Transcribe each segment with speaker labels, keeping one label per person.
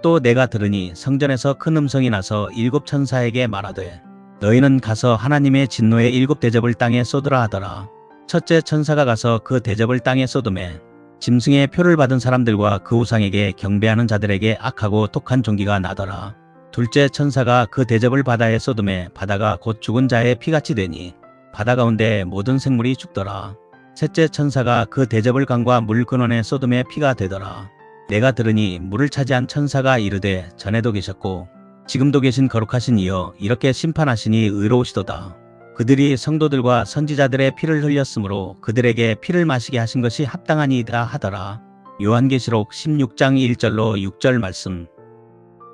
Speaker 1: 또 내가 들으니 성전에서 큰 음성이 나서 일곱 천사에게 말하되 너희는 가서 하나님의 진노의 일곱 대접을 땅에 쏟으라 하더라. 첫째 천사가 가서 그 대접을 땅에 쏟음에 짐승의 표를 받은 사람들과 그 우상에게 경배하는 자들에게 악하고 독한 종기가 나더라. 둘째 천사가 그 대접을 바다에 쏟음에 바다가 곧 죽은 자의 피같이 되니 바다 가운데 모든 생물이 죽더라. 셋째 천사가 그 대접을 강과 물 근원에 쏟음에 피가 되더라. 내가 들으니 물을 차지한 천사가 이르되 전에도 계셨고 지금도 계신 거룩하신 이여 이렇게 심판하시니 의로우시도다. 그들이 성도들과 선지자들의 피를 흘렸으므로 그들에게 피를 마시게 하신 것이 합당하니이다 하더라. 요한계시록 16장 1절로 6절 말씀.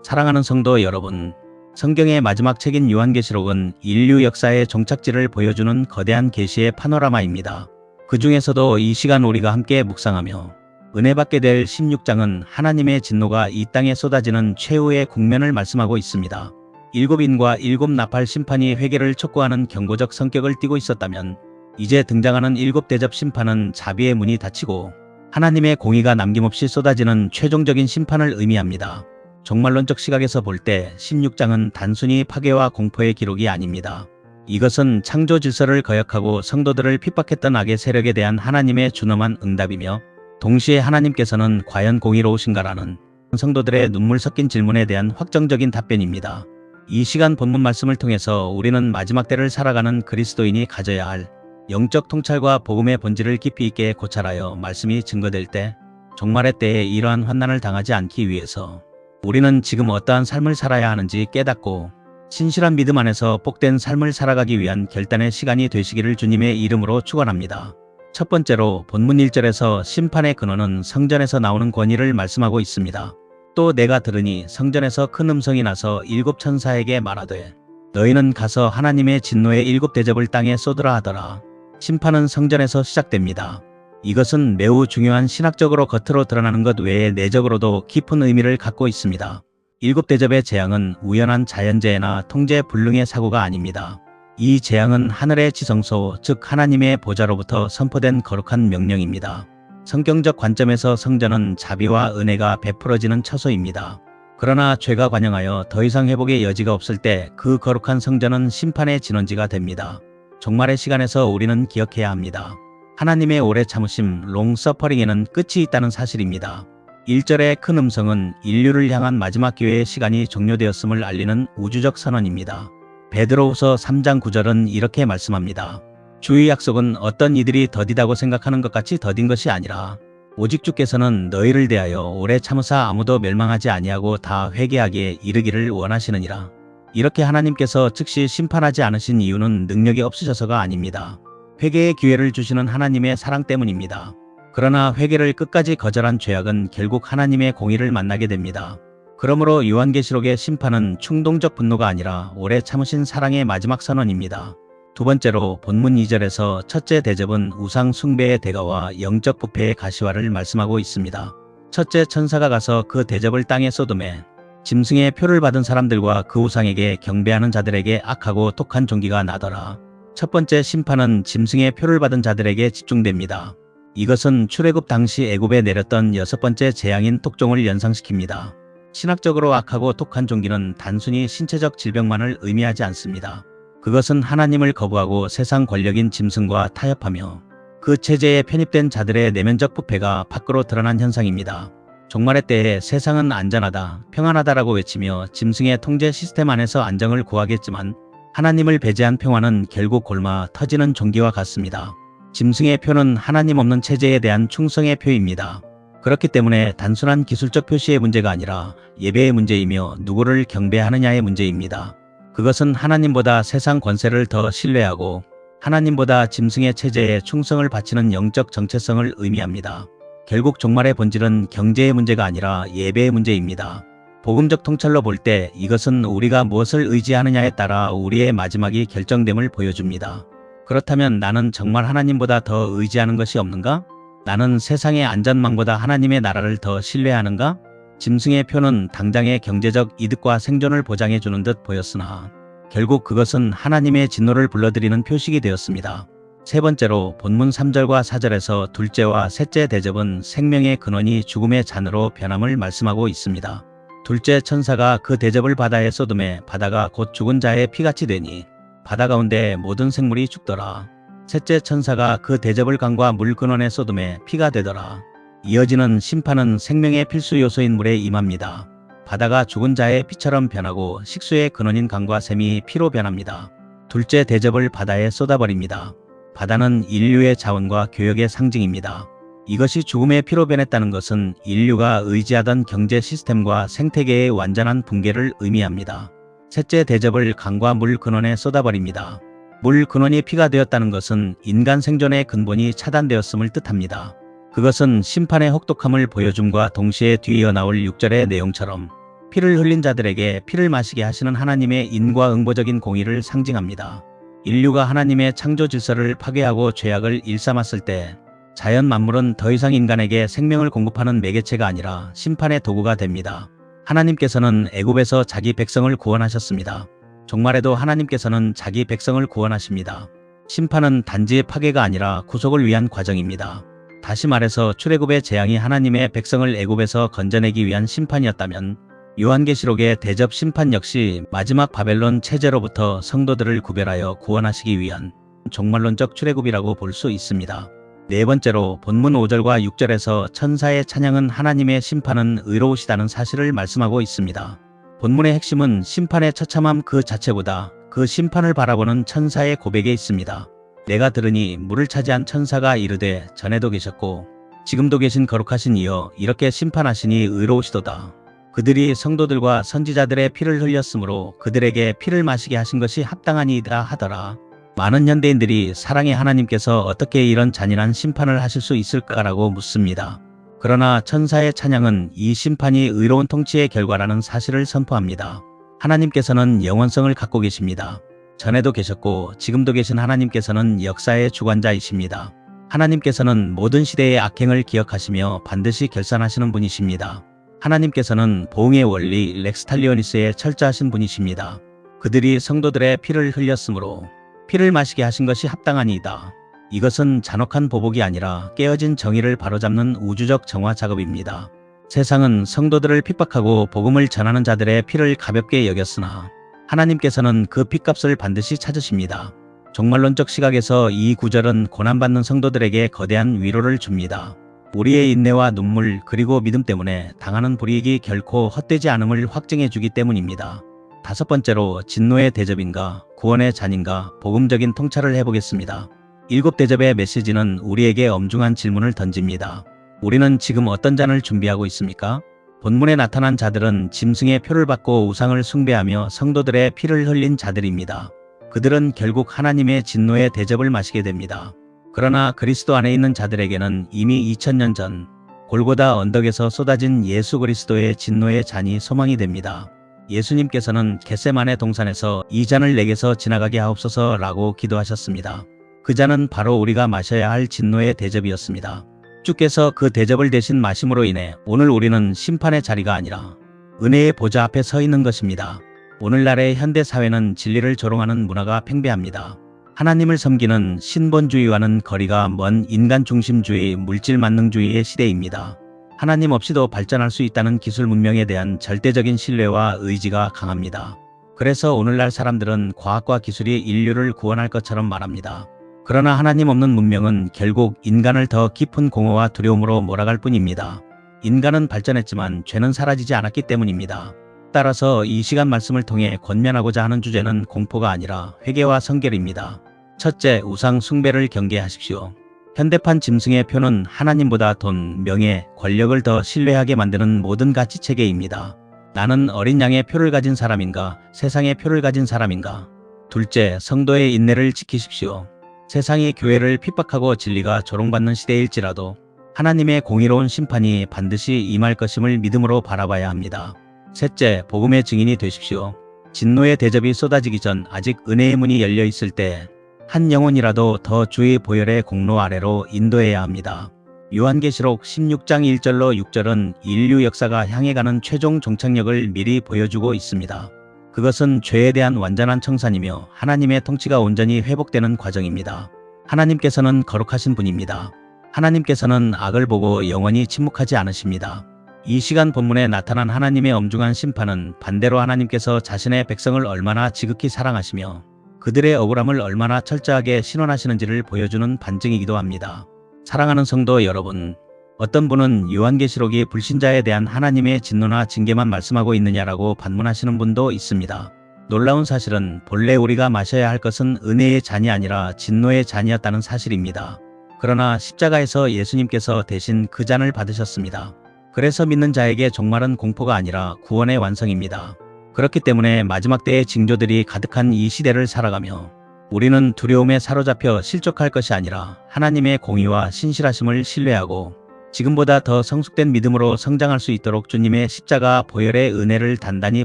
Speaker 1: 사랑하는 성도 여러분, 성경의 마지막 책인 요한계시록은 인류 역사의 종착지를 보여주는 거대한 계시의 파노라마입니다. 그 중에서도 이 시간 우리가 함께 묵상하며 은혜받게 될 16장은 하나님의 진노가 이 땅에 쏟아지는 최후의 국면을 말씀하고 있습니다. 일곱 인과 일곱 나팔 심판이 회개를 촉구하는 경고적 성격을 띠고 있었다면 이제 등장하는 일곱 대접 심판은 자비의 문이 닫히고 하나님의 공의가 남김없이 쏟아지는 최종적인 심판을 의미합니다. 종말론적 시각에서 볼 때 16장은 단순히 파괴와 공포의 기록이 아닙니다. 이것은 창조 질서를 거역하고 성도들을 핍박했던 악의 세력에 대한 하나님의 준엄한 응답이며 동시에 하나님께서는 과연 공의로우신가라는 성도들의 눈물 섞인 질문에 대한 확정적인 답변입니다. 이 시간 본문 말씀을 통해서 우리는 마지막 때를 살아가는 그리스도인이 가져야 할 영적 통찰과 복음의 본질을 깊이 있게 고찰하여 말씀이 증거될 때 종말의 때에 이러한 환난을 당하지 않기 위해서 우리는 지금 어떠한 삶을 살아야 하는지 깨닫고 신실한 믿음 안에서 복된 삶을 살아가기 위한 결단의 시간이 되시기를 주님의 이름으로 축원합니다. 첫 번째로 본문 1절에서 심판의 근원은 성전에서 나오는 권위를 말씀하고 있습니다. 또 내가 들으니 성전에서 큰 음성이 나서 일곱 천사에게 말하되 너희는 가서 하나님의 진노의 일곱 대접을 땅에 쏟으라 하더라. 심판은 성전에서 시작됩니다. 이것은 매우 중요한 신학적으로 겉으로 드러나는 것 외에 내적으로도 깊은 의미를 갖고 있습니다. 일곱 대접의 재앙은 우연한 자연재해나 통제불능의 사고가 아닙니다. 이 재앙은 하늘의 지성소, 즉 하나님의 보좌로부터 선포된 거룩한 명령입니다. 성경적 관점에서 성전은 자비와 은혜가 베풀어지는 처소입니다. 그러나 죄가 관영하여 더 이상 회복의 여지가 없을 때 그 거룩한 성전은 심판의 진원지가 됩니다. 종말의 시간에서 우리는 기억해야 합니다. 하나님의 오래 참으심 롱서퍼링에는 끝이 있다는 사실입니다. 1절의 큰 음성은 인류를 향한 마지막 기회의 시간이 종료되었음을 알리는 우주적 선언입니다. 베드로후서 3장 9절은 이렇게 말씀합니다. 주의 약속은 어떤 이들이 더디다고 생각하는 것 같이 더딘 것이 아니라 오직 주께서는 너희를 대하여 오래 참으사 아무도 멸망하지 아니하고 다 회개하기에 이르기를 원하시느니라. 이렇게 하나님께서 즉시 심판하지 않으신 이유는 능력이 없으셔서가 아닙니다. 회개의 기회를 주시는 하나님의 사랑 때문입니다. 그러나 회개를 끝까지 거절한 죄악은 결국 하나님의 공의를 만나게 됩니다. 그러므로 요한계시록의 심판은 충동적 분노가 아니라 오래 참으신 사랑의 마지막 선언입니다. 두 번째로 본문 2절에서 첫째 대접은 우상 숭배의 대가와 영적 부패의 가시화를 말씀하고 있습니다. 첫째 천사가 가서 그 대접을 땅에 쏟음에 짐승의 표를 받은 사람들과 그 우상에게 경배하는 자들에게 악하고 독한 종기가 나더라. 첫 번째 심판은 짐승의 표를 받은 자들에게 집중됩니다. 이것은 출애굽 당시 애굽에 내렸던 여섯 번째 재앙인 독종을 연상시킵니다. 신학적으로 악하고 독한 종기는 단순히 신체적 질병만을 의미하지 않습니다. 그것은 하나님을 거부하고 세상 권력인 짐승과 타협하며 그 체제에 편입된 자들의 내면적 부패가 밖으로 드러난 현상입니다. 종말의 때에 세상은 안전하다, 평안하다라고 외치며 짐승의 통제 시스템 안에서 안정을 구하겠지만 하나님을 배제한 평화는 결국 골마 터지는 종기와 같습니다. 짐승의 표는 하나님 없는 체제에 대한 충성의 표입니다. 그렇기 때문에 단순한 기술적 표시의 문제가 아니라 예배의 문제이며 누구를 경배하느냐의 문제입니다. 그것은 하나님보다 세상 권세를 더 신뢰하고 하나님보다 짐승의 체제에 충성을 바치는 영적 정체성을 의미합니다. 결국 종말의 본질은 경제의 문제가 아니라 예배의 문제입니다. 복음적 통찰로 볼 때 이것은 우리가 무엇을 의지하느냐에 따라 우리의 마지막이 결정됨을 보여줍니다. 그렇다면 나는 정말 하나님보다 더 의지하는 것이 없는가? 나는 세상의 안전망보다 하나님의 나라를 더 신뢰하는가? 짐승의 표는 당장의 경제적 이득과 생존을 보장해 주는 듯 보였으나 결국 그것은 하나님의 진노를 불러들이는 표식이 되었습니다. 세 번째로 본문 3절과 4절에서 둘째와 셋째 대접은 생명의 근원이 죽음의 잔으로 변함을 말씀하고 있습니다. 둘째 천사가 그 대접을 바다에 쏟음에 바다가 곧 죽은 자의 피같이 되니 바다 가운데 모든 생물이 죽더라. 셋째 천사가 그 대접을 강과 물 근원에 쏟음에 피가 되더라. 이어지는 심판은 생명의 필수 요소인 물에 임합니다. 바다가 죽은 자의 피처럼 변하고 식수의 근원인 강과 샘이 피로 변합니다. 둘째 대접을 바다에 쏟아버립니다. 바다는 인류의 자원과 교역의 상징입니다. 이것이 죽음의 피로 변했다는 것은 인류가 의지하던 경제 시스템과 생태계의 완전한 붕괴를 의미합니다. 셋째 대접을 강과 물 근원에 쏟아버립니다. 물 근원이 피가 되었다는 것은 인간 생존의 근본이 차단되었음을 뜻합니다. 그것은 심판의 혹독함을 보여줌과 동시에 뒤이어 나올 6절의 내용처럼 피를 흘린 자들에게 피를 마시게 하시는 하나님의 인과응보적인 공의를 상징합니다. 인류가 하나님의 창조 질서를 파괴하고 죄악을 일삼았을 때 자연 만물은 더 이상 인간에게 생명을 공급하는 매개체가 아니라 심판의 도구가 됩니다. 하나님께서는 애굽에서 자기 백성을 구원하셨습니다. 종말에도 하나님께서는 자기 백성을 구원하십니다. 심판은 단지 파괴가 아니라 구속을 위한 과정입니다. 다시 말해서 출애굽의 재앙이 하나님의 백성을 애굽에서 건져내기 위한 심판이었다면 요한계시록의 대접 심판 역시 마지막 바벨론 체제로부터 성도들을 구별하여 구원하시기 위한 종말론적 출애굽이라고 볼 수 있습니다. 네 번째로 본문 5절과 6절에서 천사의 찬양은 하나님의 심판은 의로우시다는 사실을 말씀하고 있습니다. 본문의 핵심은 심판의 처참함 그 자체보다 그 심판을 바라보는 천사의 고백에 있습니다. 내가 들으니 물을 차지한 천사가 이르되 전에도 계셨고 지금도 계신 거룩하신 이여 이렇게 심판하시니 의로우시도다. 그들이 성도들과 선지자들의 피를 흘렸으므로 그들에게 피를 마시게 하신 것이 합당하니이다 하더라. 많은 현대인들이 사랑의 하나님께서 어떻게 이런 잔인한 심판을 하실 수 있을까라고 묻습니다. 그러나 천사의 찬양은 이 심판이 의로운 통치의 결과라는 사실을 선포합니다. 하나님께서는 영원성을 갖고 계십니다. 전에도 계셨고 지금도 계신 하나님께서는 역사의 주관자이십니다. 하나님께서는 모든 시대의 악행을 기억하시며 반드시 결산하시는 분이십니다. 하나님께서는 보응의 원리 렉스탈리오니스에 철저하신 분이십니다. 그들이 성도들의 피를 흘렸으므로 피를 마시게 하신 것이 합당하니이다. 이것은 잔혹한 보복이 아니라 깨어진 정의를 바로잡는 우주적 정화 작업입니다. 세상은 성도들을 핍박하고 복음을 전하는 자들의 피를 가볍게 여겼으나 하나님께서는 그 핏값을 반드시 찾으십니다. 종말론적 시각에서 이 구절은 고난받는 성도들에게 거대한 위로를 줍니다. 우리의 인내와 눈물 그리고 믿음 때문에 당하는 불이익이 결코 헛되지 않음을 확증해 주기 때문입니다. 다섯 번째로 진노의 대접인가 구원의 잔인가 복음적인 통찰을 해보겠습니다. 일곱 대접의 메시지는 우리에게 엄중한 질문을 던집니다. 우리는 지금 어떤 잔을 준비하고 있습니까? 본문에 나타난 자들은 짐승의 표를 받고 우상을 숭배하며 성도들의 피를 흘린 자들입니다. 그들은 결국 하나님의 진노의 대접을 마시게 됩니다. 그러나 그리스도 안에 있는 자들에게는 이미 2000년 전 골고다 언덕에서 쏟아진 예수 그리스도의 진노의 잔이 소망이 됩니다. 예수님께서는 겟세마네 동산에서 이 잔을 내게서 지나가게 하옵소서 라고 기도하셨습니다. 그 잔은 바로 우리가 마셔야 할 진노의 대접이었습니다. 주께서 그 대접을 대신 마심으로 인해 오늘 우리는 심판의 자리가 아니라 은혜의 보좌 앞에 서 있는 것입니다. 오늘날의 현대사회는 진리를 조롱하는 문화가 팽배합니다. 하나님을 섬기는 신본주의와는 거리가 먼 인간 중심주의, 물질 만능주의의 시대입니다. 하나님 없이도 발전할 수 있다는 기술 문명에 대한 절대적인 신뢰와 의지가 강합니다. 그래서 오늘날 사람들은 과학과 기술이 인류를 구원할 것처럼 말합니다. 그러나 하나님 없는 문명은 결국 인간을 더 깊은 공허와 두려움으로 몰아갈 뿐입니다. 인간은 발전했지만 죄는 사라지지 않았기 때문입니다. 따라서 이 시간 말씀을 통해 권면하고자 하는 주제는 공포가 아니라 회개와 성결입니다. 첫째, 우상 숭배를 경계하십시오. 현대판 짐승의 표는 하나님보다 돈, 명예, 권력을 더 신뢰하게 만드는 모든 가치체계입니다. 나는 어린 양의 표를 가진 사람인가, 세상의 표를 가진 사람인가? 둘째, 성도의 인내를 지키십시오. 세상이 교회를 핍박하고 진리가 조롱받는 시대일지라도 하나님의 공의로운 심판이 반드시 임할 것임을 믿음으로 바라봐야 합니다. 셋째, 복음의 증인이 되십시오. 진노의 대접이 쏟아지기 전 아직 은혜의 문이 열려 있을 때 한 영혼이라도 더 주의 보혈의 공로 아래로 인도해야 합니다. 요한계시록 16장 1절로 6절은 인류 역사가 향해 가는 최종 종착역을 미리 보여주고 있습니다. 그것은 죄에 대한 완전한 청산이며 하나님의 통치가 온전히 회복되는 과정입니다. 하나님께서는 거룩하신 분입니다. 하나님께서는 악을 보고 영원히 침묵하지 않으십니다. 이 시간 본문에 나타난 하나님의 엄중한 심판은 반대로 하나님께서 자신의 백성을 얼마나 지극히 사랑하시며 그들의 억울함을 얼마나 철저하게 신원하시는지를 보여주는 반증이기도 합니다. 사랑하는 성도 여러분, 어떤 분은 요한계시록이 불신자에 대한 하나님의 진노나 징계만 말씀하고 있느냐라고 반문하시는 분도 있습니다. 놀라운 사실은 본래 우리가 마셔야 할 것은 은혜의 잔이 아니라 진노의 잔이었다는 사실입니다. 그러나 십자가에서 예수님께서 대신 그 잔을 받으셨습니다. 그래서 믿는 자에게 종말은 공포가 아니라 구원의 완성입니다. 그렇기 때문에 마지막 때의 징조들이 가득한 이 시대를 살아가며 우리는 두려움에 사로잡혀 실족할 것이 아니라 하나님의 공의와 신실하심을 신뢰하고 지금보다 더 성숙된 믿음으로 성장할 수 있도록 주님의 십자가 보혈의 은혜를 단단히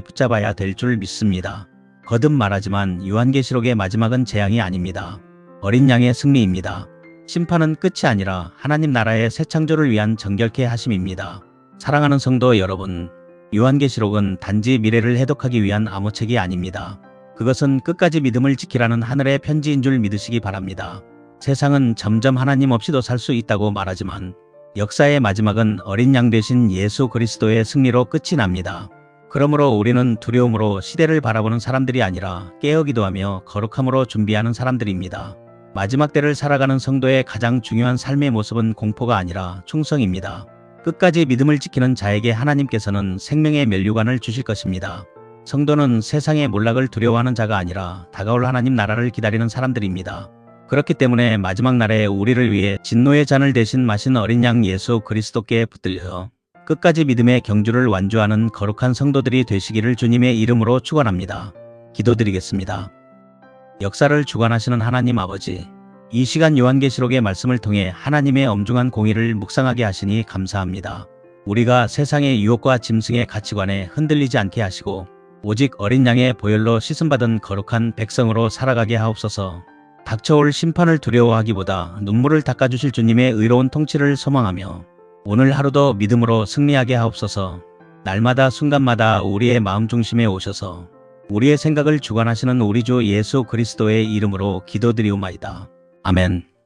Speaker 1: 붙잡아야 될 줄 믿습니다. 거듭 말하지만 요한계시록의 마지막은 재앙이 아닙니다. 어린 양의 승리입니다. 심판은 끝이 아니라 하나님 나라의 새 창조를 위한 정결케 하심입니다. 사랑하는 성도 여러분, 요한계시록은 단지 미래를 해독하기 위한 암호책이 아닙니다. 그것은 끝까지 믿음을 지키라는 하늘의 편지인 줄 믿으시기 바랍니다. 세상은 점점 하나님 없이도 살 수 있다고 말하지만 역사의 마지막은 어린 양 되신 예수 그리스도의 승리로 끝이 납니다. 그러므로 우리는 두려움으로 시대를 바라보는 사람들이 아니라 깨어 기도하며 거룩함으로 준비하는 사람들입니다. 마지막 때를 살아가는 성도의 가장 중요한 삶의 모습은 공포가 아니라 충성입니다. 끝까지 믿음을 지키는 자에게 하나님께서는 생명의 면류관을 주실 것입니다. 성도는 세상의 몰락을 두려워하는 자가 아니라 다가올 하나님 나라를 기다리는 사람들입니다. 그렇기 때문에 마지막 날에 우리를 위해 진노의 잔을 대신 마신 어린 양 예수 그리스도께 붙들려 끝까지 믿음의 경주를 완주하는 거룩한 성도들이 되시기를 주님의 이름으로 축원합니다. 기도드리겠습니다. 역사를 주관하시는 하나님 아버지, 이 시간 요한계시록의 말씀을 통해 하나님의 엄중한 공의를 묵상하게 하시니 감사합니다. 우리가 세상의 유혹과 짐승의 가치관에 흔들리지 않게 하시고 오직 어린 양의 보혈로 씻음받은 거룩한 백성으로 살아가게 하옵소서. 닥쳐올 심판을 두려워하기보다 눈물을 닦아주실 주님의 의로운 통치를 소망하며 오늘 하루도 믿음으로 승리하게 하옵소서. 날마다 순간마다 우리의 마음 중심에 오셔서 우리의 생각을 주관하시는 우리 주 예수 그리스도의 이름으로 기도드리옵나이다. 아멘.